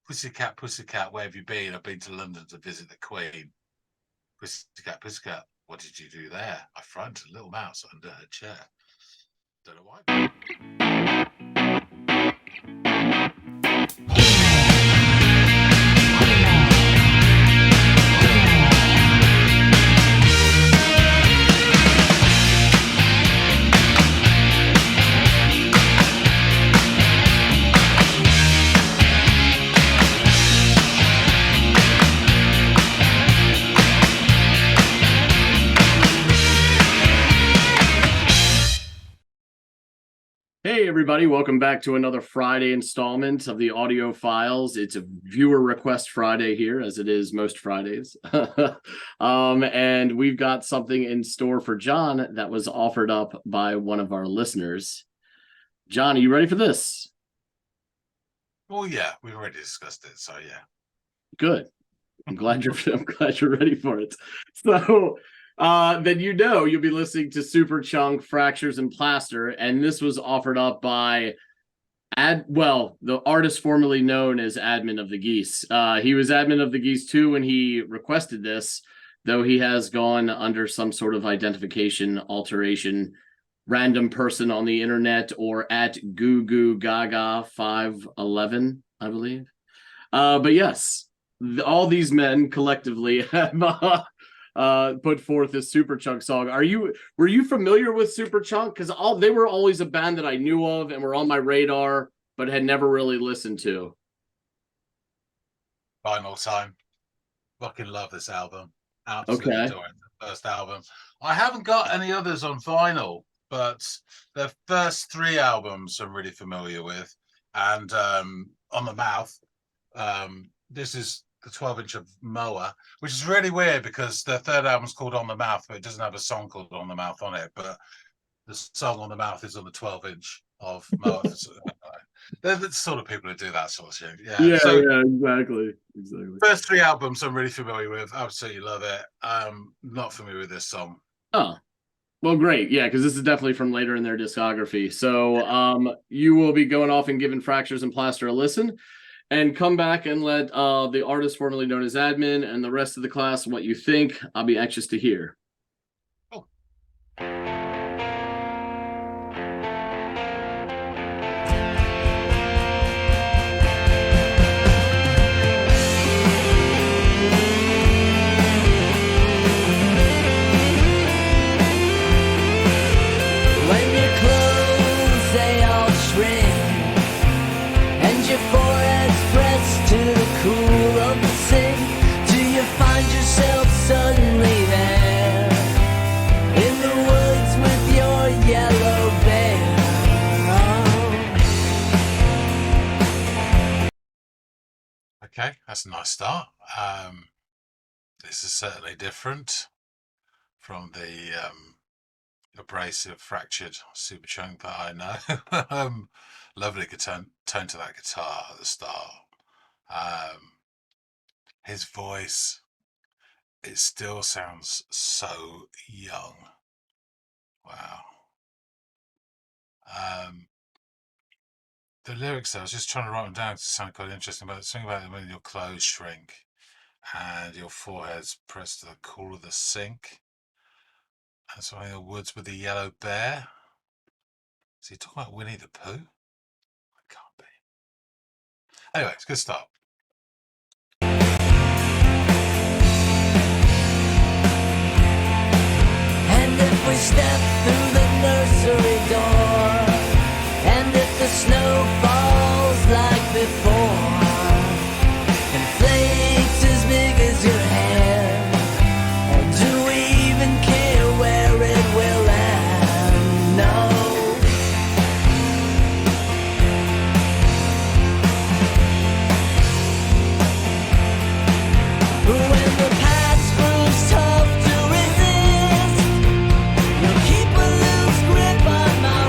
Pussycat, where have you been? I've been to London to visit the Queen. Pussycat, what did you do there? I frightened a little mouse under her chair. Don't know why. Hey everybody, welcome back to another Friday installment of the Audiophiles. It's a viewer request Friday here, as it is most Fridays. And we've got something in store for John that was offered up by one of our listeners. John, are you ready for this? Oh yeah, we've already discussed it, so yeah. Good. I'm glad you're ready for it. So then you'll be listening to Superchunk, Fractures, and Plaster, and this was offered up by the artist formerly known as Admin of the Geese. He was Admin of the Geese too when he requested this, though he has gone under some sort of identification alteration, random person on the internet, or at Goo Goo Gaga 511, I believe. But yes, all these men collectively have put forth this Superchunk song. Were you familiar with Superchunk? Because they were always a band that I knew of and were on my radar, but had never really listened to. Final time. Fucking love this album. Absolutely adore it. The first album. I haven't got any others on vinyl, but the first three albums I'm really familiar with. And On the Mouth, this is the 12-inch of Moa, which is really weird because the third album's called On the Mouth, but it doesn't have a song called On the Mouth on it. But the song On the Mouth is on the 12-inch of Moa. They're the sort of people who do that sort of thing. Yeah, exactly. First three albums I'm really familiar with. Absolutely love it. Not familiar with this song. Oh, well, great. Yeah, because this is definitely from later in their discography. So you will be going off and giving Fractures and Plaster a listen, and come back and let the artist formerly known as Admin and the rest of the class what you think. I'll be anxious to hear. Oh. When your clothes, they all shrink, and your forehead's pressed to the cool of the sink, do you find yourself suddenly there in the woods with your yellow bear? Okay, that's a nice start. This is certainly different from the abrasive, fractured Superchunk that I know. Lovely tone to that guitar at the start. His voice, it still sounds so young. Wow. The lyrics, I was just trying to write them down to sound quite interesting, but something about when your clothes shrink and your forehead's pressed to the cool of the sink. And something in the woods with a yellow bear. Is he talking about Winnie the Pooh? It can't be. Anyway, it's a good start. And if we step through the nursery door, and if the snow falls like before, and flakes as big as your hair, do we even care where it will end? No. When the past proves tough to resist, you'll keep a loose grip on my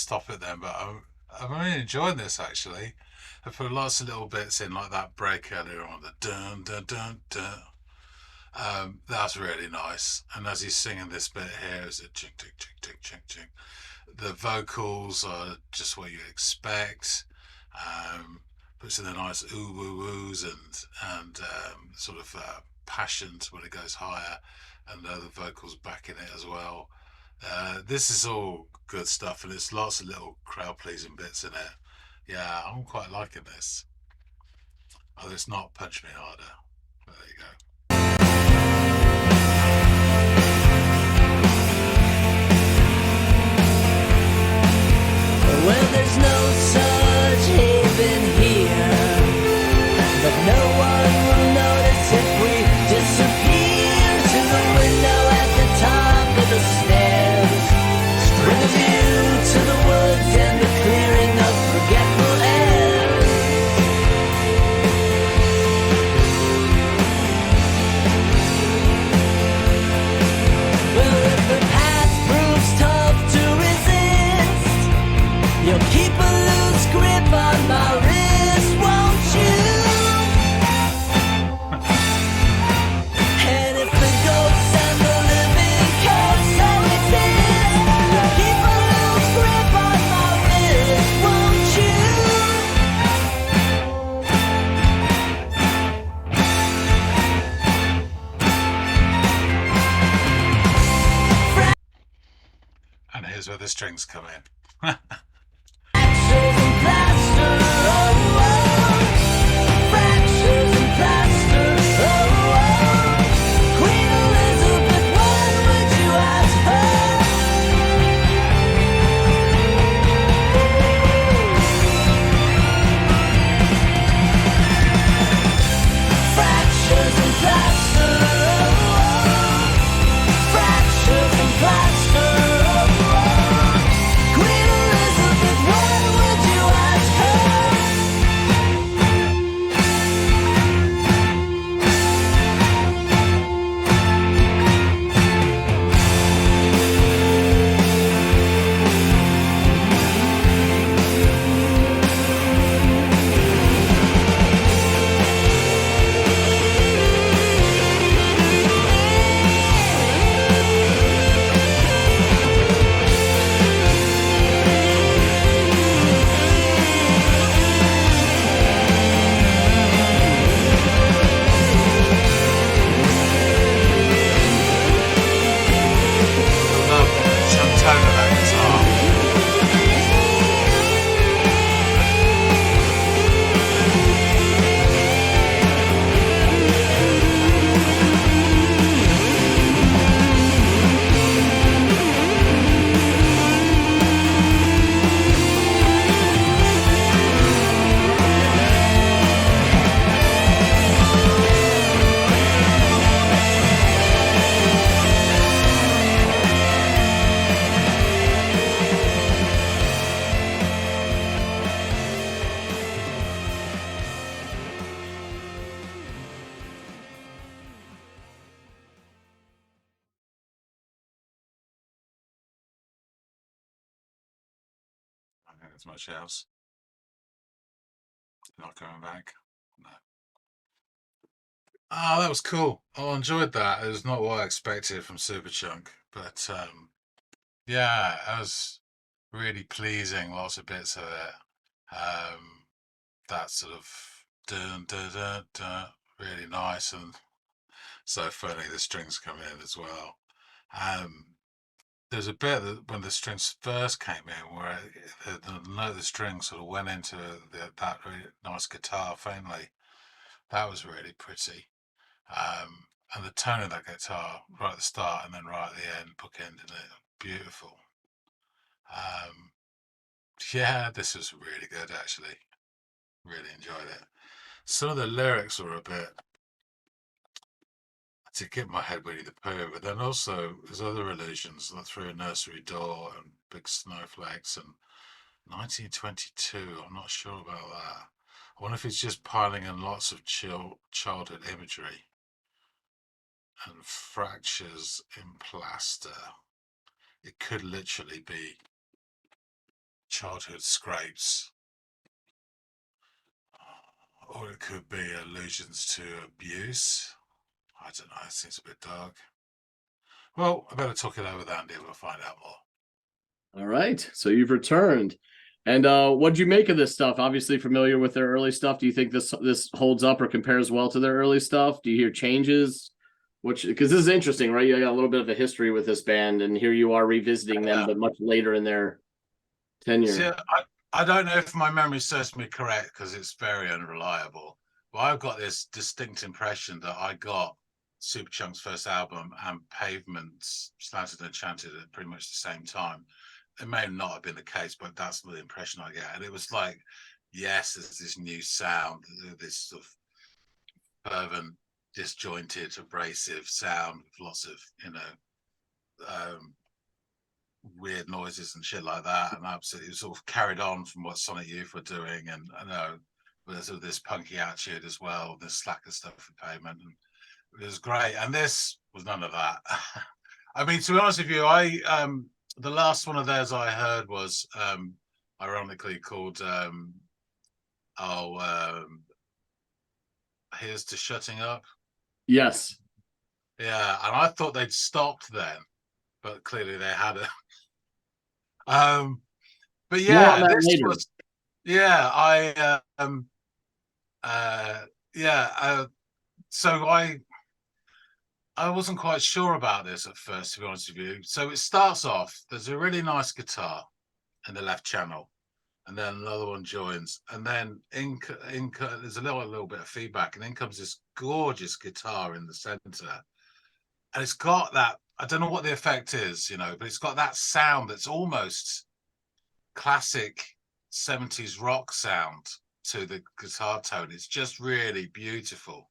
stop it then, but I'm really enjoying this actually. I put lots of little bits in, like that break earlier on, the dun dun dun dun. That's really nice. And as he's singing this bit here, is a ching ching ching ching ching ching. The vocals are just what you expect. Puts in the nice ooh woo woos and sort of passions when it goes higher, and the vocals back in it as well. This is all good stuff, and it's lots of little crowd pleasing bits in it. Yeah, I'm quite liking this. Oh, it's not Punch Me Harder. There you go. Well, there's no such haven here, but no one will notice if we disappear to the window at the top of the stairs, with a view to the woods and the clearing of forgetful air. Well, if the path proves tough to resist, you'll keep a loose grip on my wrist, won't you? And if the ghosts and the living coexist, you'll keep a loose grip on my wrist, won't you? And here's where the strings come in. Fractures and plaster, oh, oh. Fractures and plaster, oh, oh. Queen Elizabeth, what would you ask her? Fractures and plaster, oh, oh. Fractures and plaster, oh, oh. Queen Elizabeth, what would you ask her? Love the tone of that guitar. I think it's much else. Not coming back. No. Oh, that was cool. I enjoyed that. It was not what I expected from Superchunk, but yeah, it was really pleasing. Lots of bits of it. That sort of dun dun dun dun, really nice and so funny. The strings come in as well. There's a bit that when the strings first came in where the note of the string sort of went into that really nice guitar faintly. That was really pretty. And the tone of that guitar right at the start and then right at the end, bookending it, beautiful. Yeah, this was really good actually. Really enjoyed it. Some of the lyrics were a bit to get my head Winnie the Pooh, but then also there's other allusions like through a nursery door and big snowflakes and 1922. I'm not sure about that. I wonder if he's just piling in lots of childhood imagery and fractures in plaster. It could literally be childhood scrapes, or it could be allusions to abuse. I don't know. It seems a bit dark. Well, I better talk it over with Andy. We'll find out more. All right. So you've returned. And what'd you make of this stuff? Obviously familiar with their early stuff. Do you think this holds up or compares well to their early stuff? Do you hear changes? Which, because this is interesting, right? You got a little bit of a history with this band, and here you are revisiting them, but much later in their tenure. See, I don't know if my memory serves me correct because it's very unreliable, but I've got this distinct impression that I got Superchunk's first album and Pavement's Slanted and Enchanted at pretty much the same time. It may not have been the case, but that's the impression I get. And it was like, yes, there's this new sound, this sort of fervent, disjointed, abrasive sound with lots of, weird noises and shit like that, and absolutely sort of carried on from what Sonic Youth were doing, and I know there's sort of this punky attitude as well, this slacker stuff for Pavement, and it was great. And this was none of that. I mean, to be honest with you, the last one of theirs I heard was ironically called Here's to Shutting Up. Yes. Yeah, and I thought they'd stopped then, but clearly they hadn't. But yeah, this was, yeah, so I wasn't quite sure about this at first, to be honest with you. So it starts off, there's a really nice guitar in the left channel, and then another one joins, and then there's a little bit of feedback, and in comes this gorgeous guitar in the center, and it's got that, I don't know what the effect is, but it's got that sound that's almost classic 70s rock sound to the guitar tone. It's just really beautiful.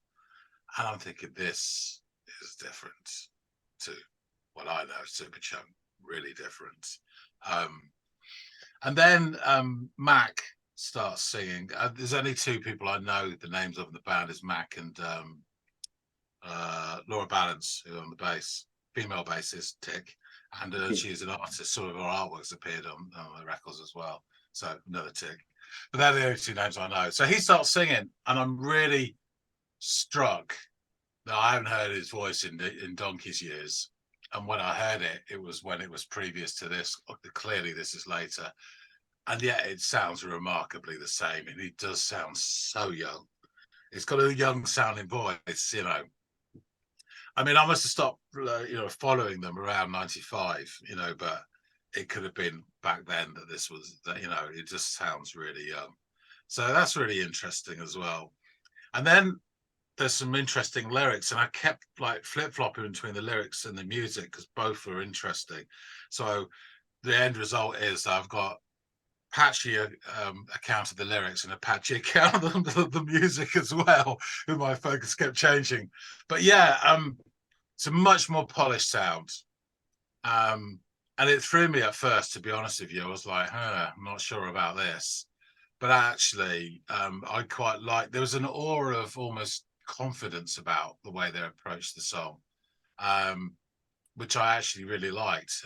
And I'm thinking, this is different to what I know, Superchunk, really different. And then Mac starts singing. There's only two people I know the names of in the band, is Mac and Laura Balance, who on the bass, female bassist, tick, and she's an artist. Sort of her artworks appeared on the records as well, so another tick. But they're the only two names I know. So he starts singing, and I'm really struck that I haven't heard his voice in donkey's years. And when I heard it, it was when it was previous to this. Clearly, this is later, and yet it sounds remarkably the same. And he does sound so young. It's got a young sounding voice, I mean, I must have stopped, following them around 95, but it could have been back then that this was, it just sounds really young. So that's really interesting as well. And then there's some interesting lyrics, and I kept like flip-flopping between the lyrics and the music because both were interesting. So the end result is that I've got patchy account of the lyrics and a patchy account of the music as well, who my focus kept changing. But yeah, it's a much more polished sound, and it threw me at first, to be honest with you. I was like, I'm not sure about this, but actually I quite like, there was an aura of almost confidence about the way they approached the song, which I actually really liked.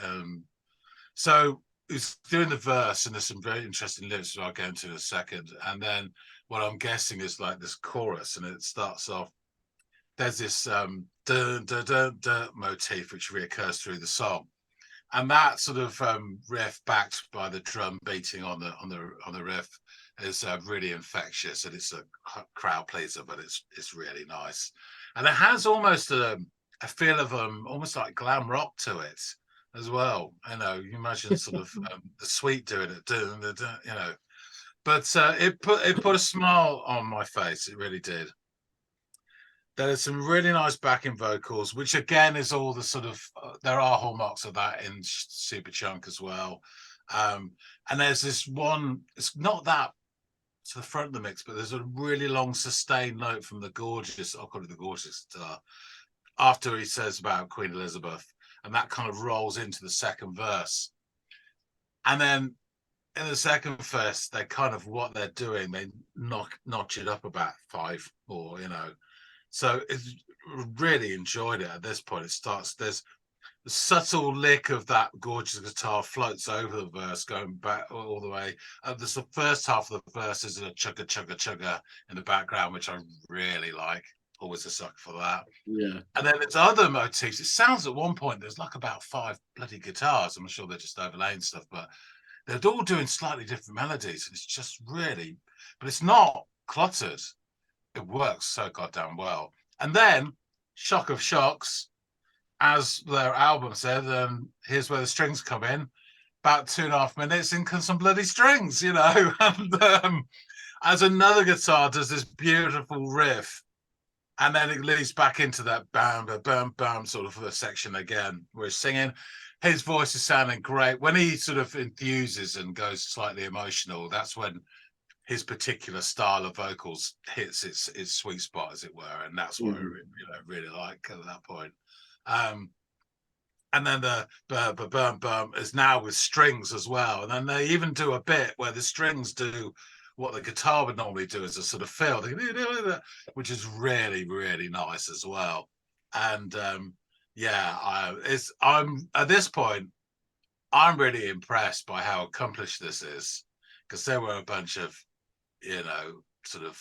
So it's doing the verse, and there's some very interesting lyrics that I'll go into in a second, and then what I'm guessing is like this chorus, and it starts off, there's this dun, dun, dun, dun motif which reoccurs through the song, and that sort of riff backed by the drum beating on the riff is really infectious, and it's a crowd pleaser, but it's really nice, and it has almost a feel of almost like glam rock to it as well. You imagine sort of the Sweet doing it, but it put a smile on my face. It really did. There's some really nice backing vocals, which again is all the sort of there are hallmarks of that in Superchunk as well. And there's this one, it's not that to the front of the mix, but there's a really long sustained note from the gorgeous, I'll call it the gorgeous guitar, after he says about Queen Elizabeth, and that kind of rolls into the second verse. And then in the second verse, they kind of, what they're doing, they notch it up about 5 or, So it's really enjoyed it at this point. It starts, there's the subtle lick of that gorgeous guitar floats over the verse, going back all the way. There's the first half of the verse is a chugga chugga chugga in the background, which I really like. Always a sucker for that. Yeah. And then there's other motifs. It sounds at one point there's like about 5 bloody guitars. I'm sure they're just overlaying stuff, but they're all doing slightly different melodies. And it's just really, but it's not cluttered. It works so goddamn well. And then, shock of shocks, as their album said, here's where the strings come in. About 2.5 minutes in some bloody strings, you know. And as another guitar does this beautiful riff, and then it leads back into that bam, bam, bam, bam sort of a section again, where he's singing. His voice is sounding great. When he sort of enthuses and goes slightly emotional, that's when his particular style of vocals hits its sweet spot, as it were, and that's what I really like at that point. And then the bum bum is now with strings as well, and then they even do a bit where the strings do what the guitar would normally do as a sort of fill, which is really, really nice as well. And I'm at this point, I'm really impressed by how accomplished this is, because there were a bunch of, sort of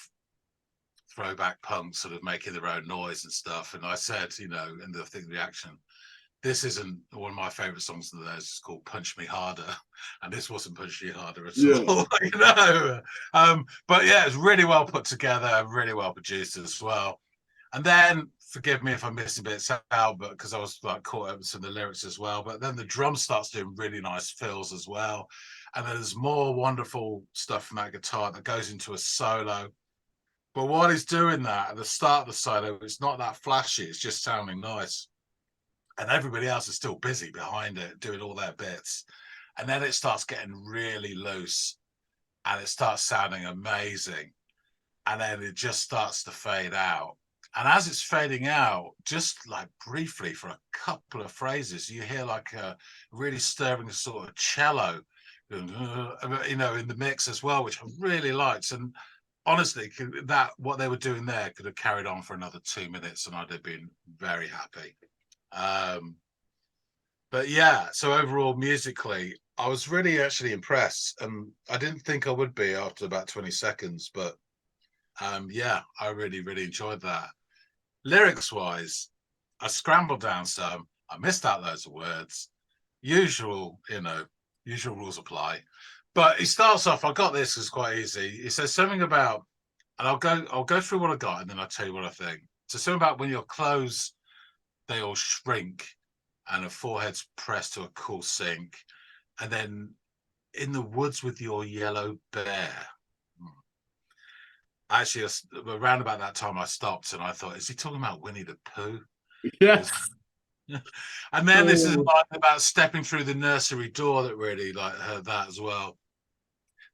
throwback punks sort of making their own noise and stuff. And I said, in the thing reaction, this isn't one of my favorite songs of theirs. It's called Punch Me Harder, and this wasn't Punch Me Harder at all. But yeah, it's really well put together, really well produced as well. And then, forgive me if I'm missing bits out, but because I was like caught up with some of the lyrics as well. But then the drum starts doing really nice fills as well, and there's more wonderful stuff from that guitar that goes into a solo. But while he's doing that at the start of the solo, it's not that flashy. It's just sounding nice. And everybody else is still busy behind it, doing all their bits. And then it starts getting really loose and it starts sounding amazing. And then it just starts to fade out. And as it's fading out, just like briefly for a couple of phrases, you hear like a really stirring sort of cello, in the mix as well, which I really liked. And honestly, what they were doing there could have carried on for another 2 minutes and I'd have been very happy. But yeah, so overall musically, I was really actually impressed, and I didn't think I would be after about 20 seconds, but I really, really enjoyed that. Lyrics wise, I scrambled down some, I missed out loads of words. Usual rules apply. But he starts off, I got this, it's quite easy. He says something about, and I'll go through what I got and then I'll tell you what I think. So something about when your clothes, they all shrink and a forehead's pressed to a cool sink. And then in the woods with your yellow bear. Actually, around about that time I stopped and I thought, is he talking about Winnie the Pooh? Yes. And then this is about stepping through the nursery door that really heard that as well.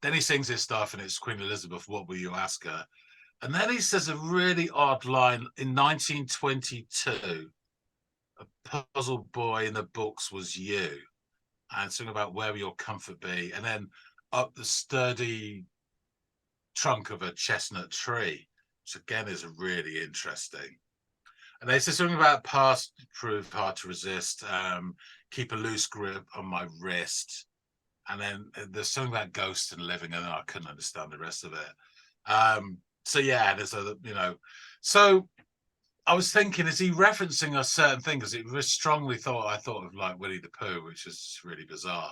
Then he sings this stuff and it's Queen Elizabeth, what will you ask her? And then he says a really odd line in 1922. A puzzle boy in the books was you, and something about where will your comfort be, and then up the sturdy trunk of a chestnut tree, which again is really interesting. And they say something about past proved hard to resist, keep a loose grip on my wrist, and then there's something about ghosts and living, and I couldn't understand the rest of it. So yeah, there's so I was thinking, is he referencing a certain thing? Because it was strongly I thought of like Winnie the Pooh, which is really bizarre.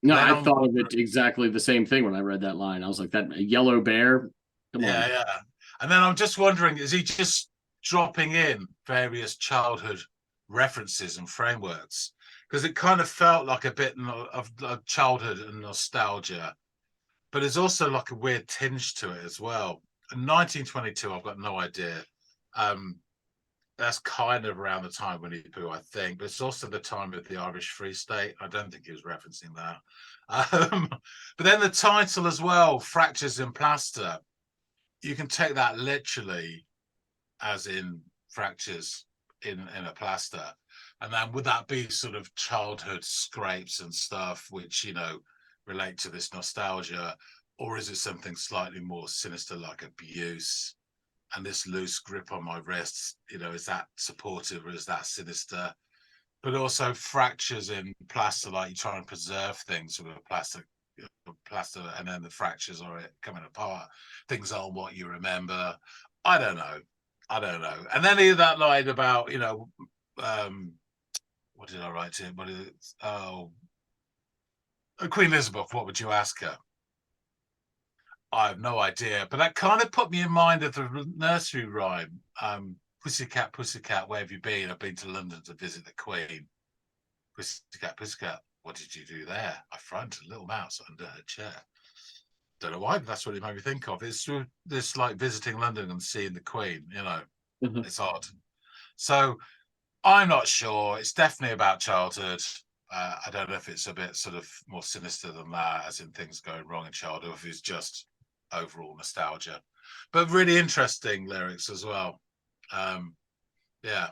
No, I thought of it exactly the same thing when I read that line. I was like, that yellow bear? Come on. Yeah. And then I'm just wondering, is he just dropping in various childhood references and frameworks? Because it kind of felt like a bit of childhood and nostalgia, but there's also like a weird tinge to it as well. In 1922, I've got no idea. That's kind of around the time Winnie the Pooh, I think, but it's also the time of the Irish Free State. I don't think he was referencing that. But then the title as well, Fractures in Plaster, you can take that literally as in fractures in a plaster. And then would that be sort of childhood scrapes and stuff, which, relate to this nostalgia? Or is it something slightly more sinister like abuse? And this loose grip on my wrists, is that supportive or is that sinister? but also fractures in plaster, like you try and preserve things with a plaster, and then the fractures are it coming apart. Things aren't what you remember. I don't know. And then he had that line about, what did I write to him? Queen Elizabeth, what would you ask her? I have no idea, but that kind of put me in mind of the nursery rhyme. Pussycat, pussycat, where have you been? I've been to London to visit the Queen. Pussycat, pussycat, what did you do there? I found a little mouse under her chair. Don't know why, but that's what it made me think of. It's this like visiting London and seeing the Queen, It's odd. So I'm not sure. It's definitely about childhood. I don't know if it's a bit sort of more sinister than that, as in things going wrong in childhood, if it's just overall nostalgia. But really interesting lyrics as well. Yeah.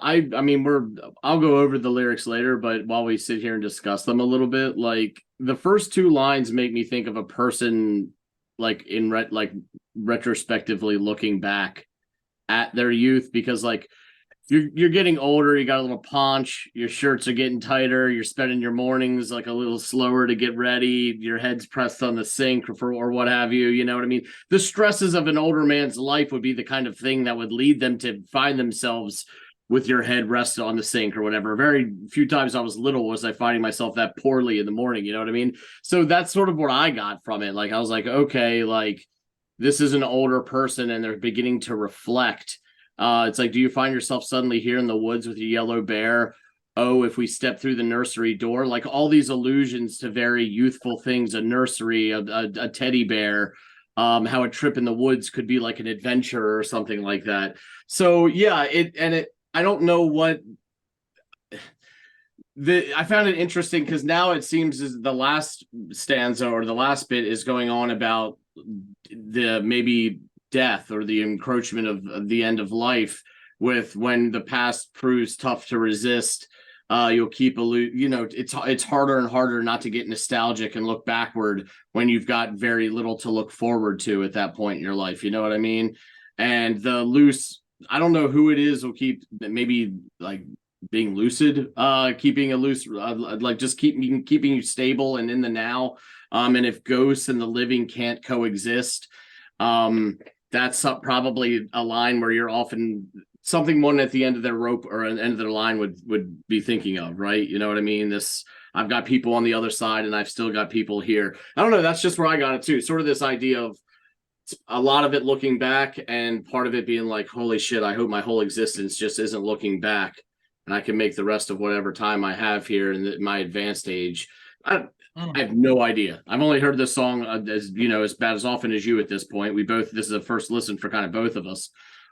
I mean, I'll go over the lyrics later, but while we sit here and discuss them a little bit, like the first two lines make me think of a person like retrospectively looking back at their youth, because like you're getting older, you got a little paunch, your shirts are getting tighter, you're spending your mornings like a little slower to get ready, your head's pressed on the sink or what have you, you know what I mean? The stresses of an older man's life would be the kind of thing that would lead them to find themselves with your head rested on the sink or whatever. Very few times I was little was I finding myself that poorly in the morning, you know what I mean? So that's sort of what I got from it. Like I was like, okay, like this is an older person and they're beginning to reflect. It's like, do you find yourself suddenly here in the woods with your yellow bear? Oh, if we step through the nursery door, like all these allusions to very youthful things, a nursery, a teddy bear, how a trip in the woods could be like an adventure or something like that. So yeah, I don't know what I found it interesting because now it seems as the last stanza or the last bit is going on about the maybe death or the encroachment of the end of life, with when the past proves tough to resist, you'll keep it's harder and harder not to get nostalgic and look backward when you've got very little to look forward to at that point in your life, you know what I mean? And the loose, I don't know who it is will keep, maybe like being lucid, keeping a loose, like just keeping you stable and in the now. And if ghosts and the living can't coexist, that's probably a line where you're often something one at the end of their rope or at the end of their line would be thinking of, right? You know what I mean? I've got people on the other side and I've still got people here. I don't know. That's just where I got it too. Sort of this idea of a lot of it looking back and part of it being like, holy shit, I hope my whole existence just isn't looking back and I can make the rest of whatever time I have here in my advanced age. I have no idea. I've only heard this song as bad as often as you at this point. This is a first listen for kind of both of us.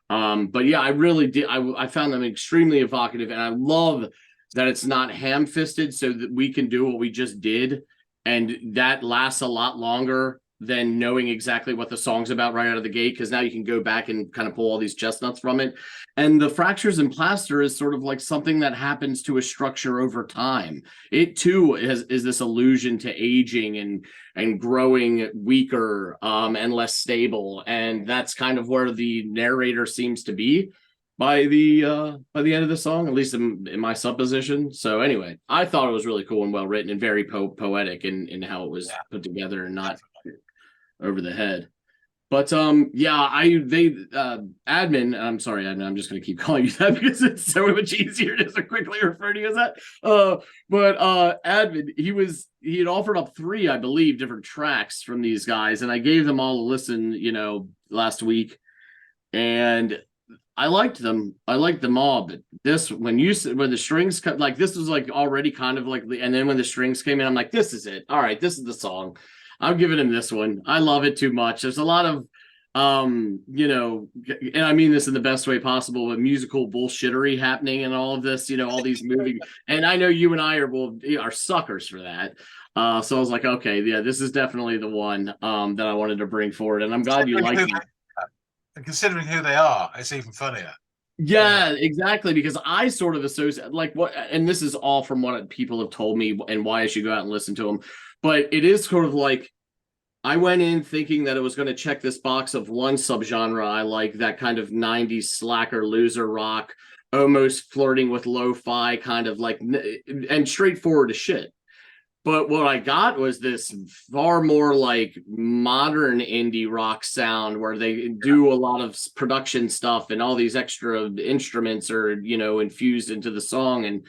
But yeah, I really did. I found them extremely evocative, and I love that it's not ham-fisted so that we can do what we just did. And that lasts a lot longer than knowing exactly what the song's about right out of the gate, because now you can go back and kind of pull all these chestnuts from it. And the fractures and plaster is sort of like something that happens to a structure over time. It too is this allusion to aging and growing weaker and less stable. And that's kind of where the narrator seems to be by the end of the song, at least in my supposition. So anyway, I thought it was really cool and well written and very poetic in how it was put together and not over the head. But admin, I'm sorry, admin, I'm just going to keep calling you that because it's so much easier just to quickly refer to you as that. But admin, he had offered up 3, I believe, different tracks from these guys, and I gave them all a listen, last week, and I liked them. I liked them all, but this, when the strings cut, like this was like already kind of like, and then when the strings came in, I'm like, this is it. All right, this is the song. I'm giving him this one. I love it too much. There's a lot of, and I mean this in the best way possible, but musical bullshittery happening and all of this, all these movie. And I know you and I are suckers for that. So I was like, okay, yeah, this is definitely the one that I wanted to bring forward. And I'm glad you like it. And considering who they are, it's even funnier. Yeah, exactly. Because I sort of associate like what, and this is all from what people have told me and why I should go out and listen to them. But it is sort of like I went in thinking that it was going to check this box of one subgenre I like, that kind of 90s slacker loser rock almost flirting with lo-fi, kind of like, and straightforward as shit. But what I got was this far more like modern indie rock sound where they do a lot of production stuff and all these extra instruments are, infused into the song. And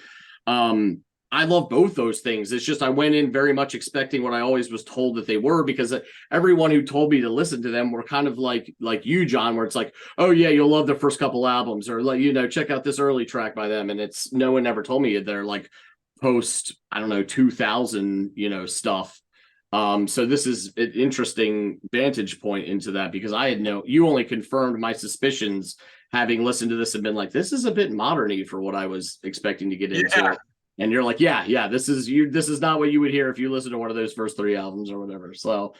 I love both those things. It's just I went in very much expecting what I always was told that they were, because everyone who told me to listen to them were kind of like you, John, where it's like, oh yeah, you'll love the first couple albums, or like, check out this early track by them. And it's no one ever told me they're like post, I don't know, 2000, stuff. So this is an interesting vantage point into that, because you only confirmed my suspicions having listened to this and been like, this is a bit modern-y for what I was expecting to get into. And you're like, yeah, this is not what you would hear if you listen to one of those first 3 albums or whatever. So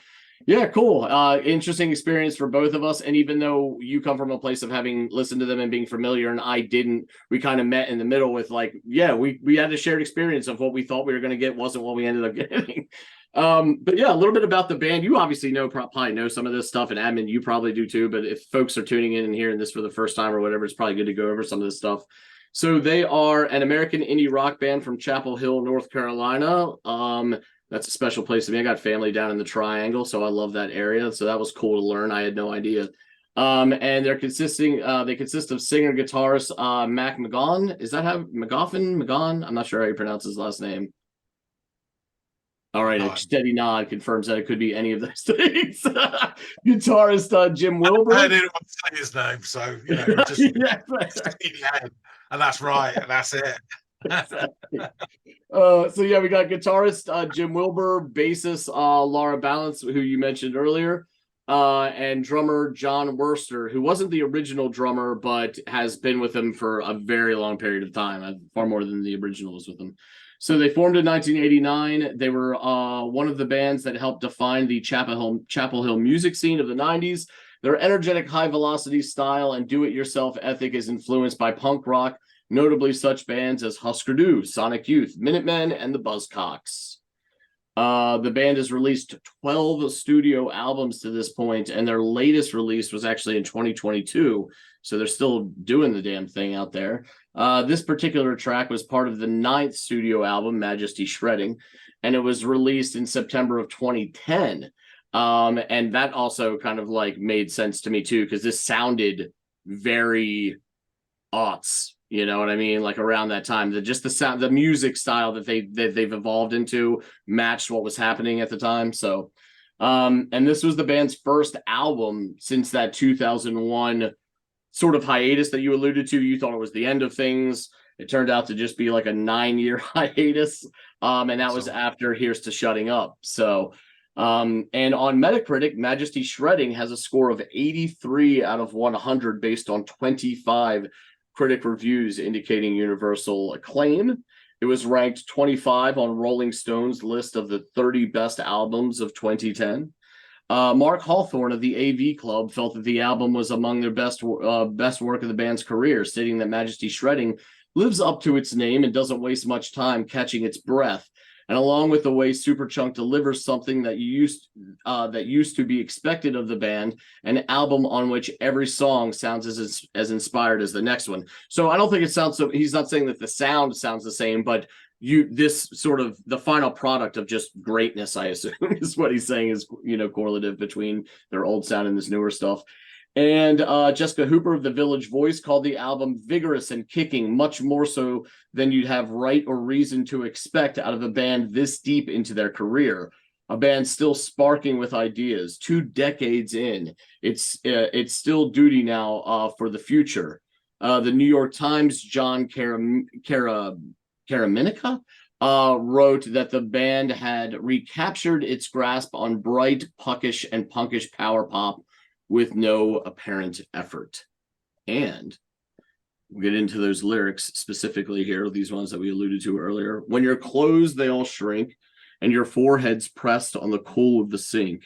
yeah, cool. Interesting experience for both of us. And even though you come from a place of having listened to them and being familiar, and I didn't, we kind of met in the middle with like, yeah, we had a shared experience of what we thought we were going to get wasn't what we ended up getting. But yeah, a little bit about the band. You obviously probably know some of this stuff, and admin, you probably do too. But if folks are tuning in and hearing this for the first time or whatever, it's probably good to go over some of this stuff. So they are an American indie rock band from Chapel Hill, North Carolina. That's a special place to me. I got family down in the Triangle, so I love that area. So that was cool to learn. I had no idea. And they consist of singer guitarist Mac McGaughan. Is that how McGaughan? I'm not sure how you pronounce his last name. All right, a steady nod confirms that it could be any of those things. Guitarist Jim Wilbur. I didn't want to say his name, so just and that's right, and that's it. So yeah, we got guitarist Jim Wilbur, bassist Laura Balance, who you mentioned earlier, and drummer John Worster, who wasn't the original drummer but has been with him for a very long period of time, far more than the original was with him. So they formed in 1989. They were one of the bands that helped define the Chapel Hill music scene of the 90s. Their energetic, high-velocity style and do-it-yourself ethic is influenced by punk rock, notably such bands as Husker Du, Sonic Youth, Minutemen, and the Buzzcocks. The band has released 12 studio albums to this point, and their latest release was actually in 2022, so they're still doing the damn thing out there. This particular track was part of the 9th studio album, Majesty Shredding, and it was released in September of 2010. And that also kind of like made sense to me too, because this sounded very aughts, you know what I mean? Like around that time, the sound, the music style that they've evolved into matched what was happening at the time. So, and this was the band's first album since that 2001 sort of hiatus that you alluded to. You thought it was the end of things. It turned out to just be like a 9-year hiatus. And that was after Here's to Shutting Up. So, and on Metacritic, Majesty Shredding has a score of 83 out of 100 based on 25 critic reviews indicating universal acclaim. It was ranked 25 on Rolling Stone's list of the 30 best albums of 2010. Mark Hawthorne of the AV Club felt that the album was among their best work of the band's career, stating that Majesty Shredding lives up to its name and doesn't waste much time catching its breath. And along with the way Superchunk delivers something that used to be expected of the band, an album on which every song sounds as inspired as the next one. So I don't think it sounds so. He's not saying that the sound sounds the same, but this sort of the final product of just greatness, I assume, is what he's saying is correlative between their old sound and this newer stuff. And Jessica Hooper of The Village Voice called the album vigorous and kicking, much more so than you'd have right or reason to expect out of a band this deep into their career. A band still sparking with ideas. 2 decades in, it's still duty now for the future. The New York Times' John Caraminica wrote that the band had recaptured its grasp on bright, puckish, and punkish power pop with no apparent effort. And we'll get into those lyrics specifically here, these ones that we alluded to earlier. When your clothes, they all shrink, and your forehead's pressed on the coal of the sink,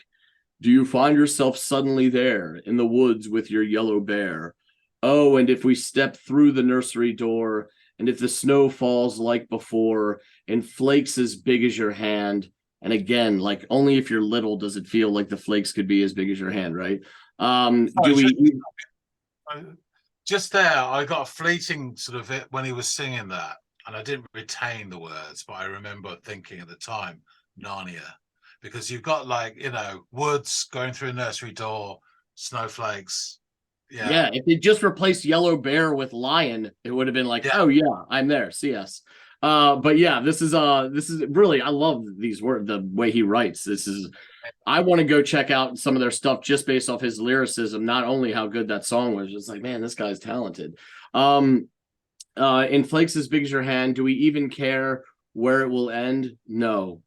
do you find yourself suddenly there in the woods with your yellow bear? Oh, and if we step through the nursery door, and if the snow falls like before, in flakes as big as your hand, and again, like only if you're little does it feel like the flakes could be as big as your hand, right? just there, I got a fleeting sort of it when he was singing that, and I didn't retain the words, but I remember thinking at the time, Narnia, because you've got like, you know, woods going through a nursery door, snowflakes. Yeah, if they just replaced Yellow Bear with Lion, it would have been like, oh yeah, I'm there. See us. But yeah, this is really, I love these words, the way he writes. This is, I want to go check out some of their stuff just based off his lyricism, not only how good that song was, just like, man, this guy's talented. In Flakes as Big as Your Hand, do we even care where it will end? No.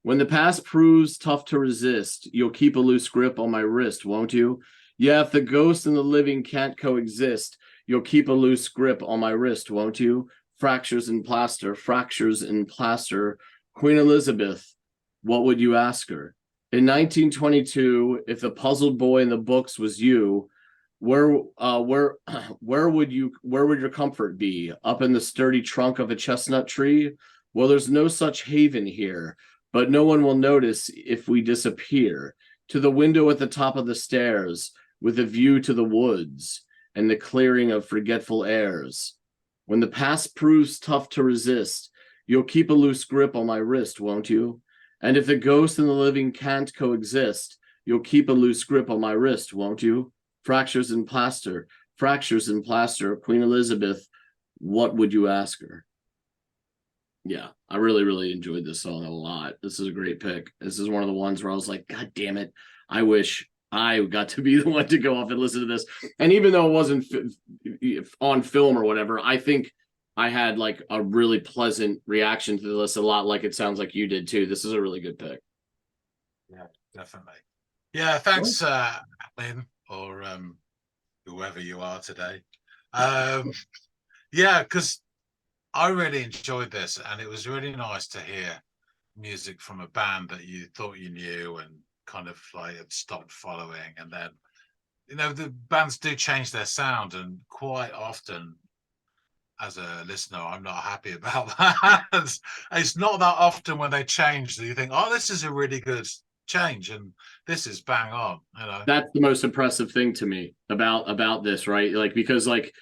When the past proves tough to resist, you'll keep a loose grip on my wrist, won't you? Yeah, if the ghost and the living can't coexist, you'll keep a loose grip on my wrist, won't you? Fractures in plaster, fractures in plaster. Queen Elizabeth, what would you ask her? In 1922, if the puzzled boy in the books was you, where would your comfort be? Up in the sturdy trunk of a chestnut tree? Well, there's no such haven here, but no one will notice if we disappear. To the window at the top of the stairs, with a view to the woods and the clearing of forgetful airs. When the past proves tough to resist, you'll keep a loose grip on my wrist, won't you? And if the ghost and the living can't coexist, you'll keep a loose grip on my wrist, won't you? Fractures in plaster, Queen Elizabeth, what would you ask her? Yeah, I really, really enjoyed this song a lot. This is a great pick. This is one of the ones where I was like, God damn it, I wish I got to be the one to go off and listen to this. And even though it wasn't on film or whatever, I think I had like a really pleasant reaction to this, a lot like it sounds like you did too. This is a really good pick. Yeah, definitely. Yeah, thanks, Lynn, or whoever you are today. Yeah, because I really enjoyed this, and it was really nice to hear music from a band that you thought you knew and kind of like had stopped following. And then, you know, the bands do change their sound, and quite often as a listener, I'm not happy about that. It's not that often when they change that you think, oh, this is a really good change, and this is bang on, you know. That's the most impressive thing to me about this, right? Like, because like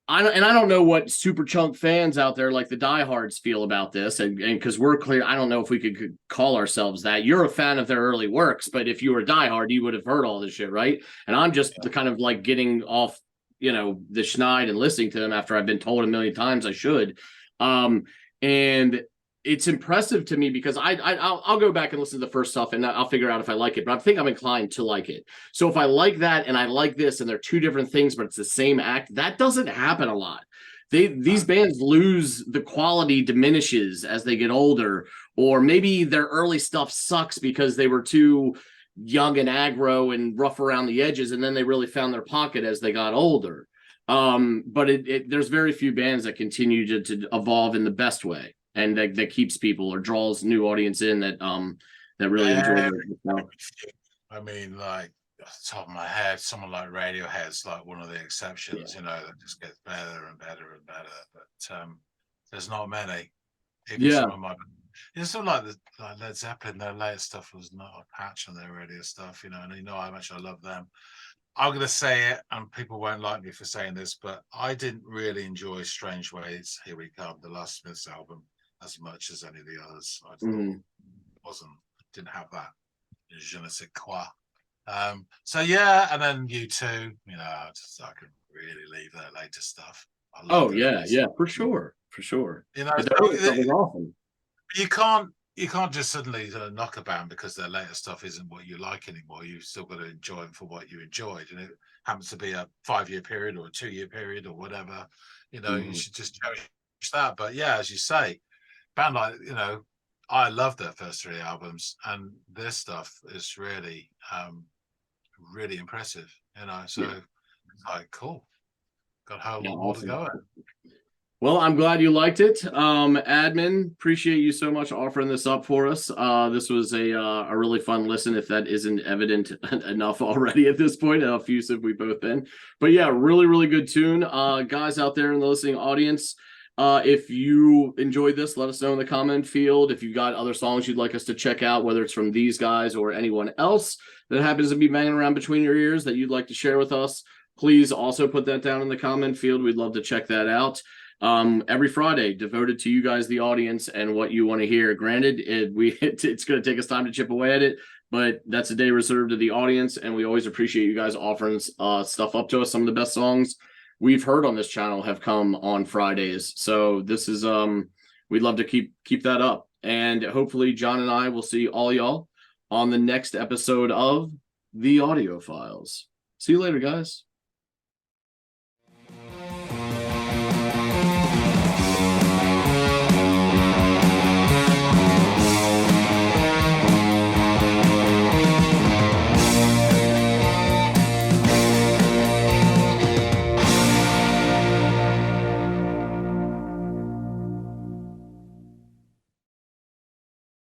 I don't know what Superchunk fans out there, like the diehards, feel about this, and because we're clear, I don't know if we could call ourselves that. You're a fan of their early works, but if you were a diehard, you would have heard all this shit, right? And I'm just kind of like getting off, you know, the schneid and listening to them after I've been told a million times I should. And it's impressive to me because I'll go back and listen to the first stuff and I'll figure out if I like it, but I think I'm inclined to like it. So if I like that and I like this and they're two different things, but it's the same act, that doesn't happen a lot. These bands lose, the quality diminishes as they get older, or maybe their early stuff sucks because they were too young and aggro and rough around the edges, and then they really found their pocket as they got older. But there's very few bands that continue to evolve in the best way, and that keeps people or draws new audience in that really enjoy it. I mean, like off the top of my head, someone like Radiohead's like one of the exceptions, you know, that just gets better and better and better. But there's not many. Even some of my, it's sort of like Led Zeppelin, their latest stuff was not a patch on their radio stuff, you know, and you know how much I love them. I'm going to say it, and people won't like me for saying this, but I didn't really enjoy Strange Ways, Here We Come, the last Smiths album, as much as any of the others. I didn't have that je ne sais quoi. So yeah, and then U2, you know, I can really leave their latest stuff. For sure. You know, awesome. You can't just suddenly knock a band because their latest stuff isn't what you like anymore. You've still got to enjoy them for what you enjoyed, and it happens to be a 5-year period or a 2-year period or whatever. You know, you should just cherish that. But yeah, as you say, band like, you know, I love their first 3 albums, and their stuff is really, really impressive. You know, so it's like cool. Got a whole lot more to go at. Well, I'm glad you liked it. Admin, appreciate you so much offering this up for us. This was a really fun listen, if that isn't evident enough already at this point, how effusive we've both been. But yeah, really, really good tune. Guys out there in the listening audience, if you enjoyed this, let us know in the comment field. If you've got other songs you'd like us to check out, whether it's from these guys or anyone else that happens to be banging around between your ears that you'd like to share with us, please also put that down in the comment field. We'd love to check that out. Every Friday devoted to you guys, the audience, and what you want to hear. Granted, it's going to take us time to chip away at it, but that's a day reserved to the audience, and we always appreciate you guys offering stuff up to us. Some of the best songs we've heard on this channel have come on Fridays, so this is we'd love to keep that up, and hopefully John and I will see all y'all on the next episode of the Audiophiles. See you later, guys.